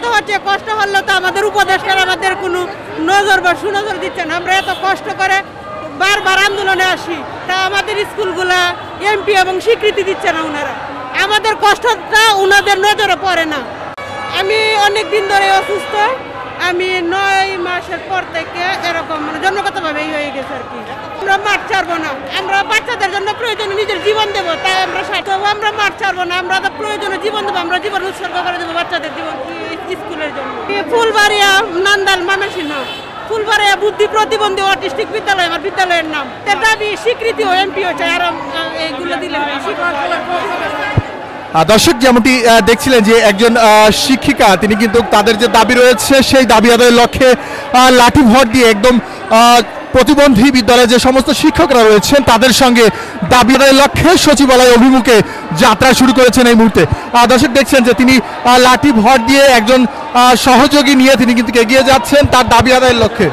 তো হচ্ছে, কষ্ট হলেও তো আমাদের উপদেষ্টারা আমাদের কোনো নজর বা সুনজর দিচ্ছে না। আমরা এত কষ্ট করে বারবার আন্দোলনে আসি, তা আমাদের স্কুলগুলা এমপি এবং স্বীকৃতি দিচ্ছে না ওনারা। আমাদের কষ্টটা ওনাদের নজরে পড়ে না। আমি অনেক দিন ধরে অসুস্থ, আমি 9 মাসের পর থেকে এরকম জন্মগতভাবে হয়ে গেছে আর কি। আমরা মাঠ ছাড়বো না, আমরা বাচ্চাদের জন্য প্রয়োজনে নিজের জীবন দেবো, তাই আমরা মাঠ ছাড়বো না। আমরা তো প্রয়োজনে জীবন দেবো, আমরা জীবন উৎসর্গ করে দেবো বাচ্চাদের জীবন স্কুলের জন্য। ফুলবাড়িয়া নান্দাল মামেসিংহ, ফুলবাড়িয়া বুদ্ধি প্রতিবন্ধী অটিস্টিক বিদ্যালয় আমার বিদ্যালয়ের নাম। তার দাবি স্বীকৃতি ও এমপিও চাই, আর এইগুলো দিলে দর্শক যেমনটি দেখছিলেন যে একজন শিক্ষিকা তিনি কিন্তু তাদের যে দাবি রয়েছে সেই দাবি আদায়ের লক্ষ্যে লাঠি ভর দিয়ে একদম প্রতিবন্ধী বিদ্যালয়ে যে সমস্ত শিক্ষকরা রয়েছেন তাদের সঙ্গে দাবি আদায়ের লক্ষ্যে সচিবালয় অভিমুখে যাত্রা শুরু করেছেন এই মুহূর্তে। দর্শক দেখছেন যে তিনি লাঠি ভর দিয়ে একজন সহযোগী নিয়ে তিনি কিন্তু এগিয়ে যাচ্ছেন তার দাবি আদায়ের লক্ষ্যে।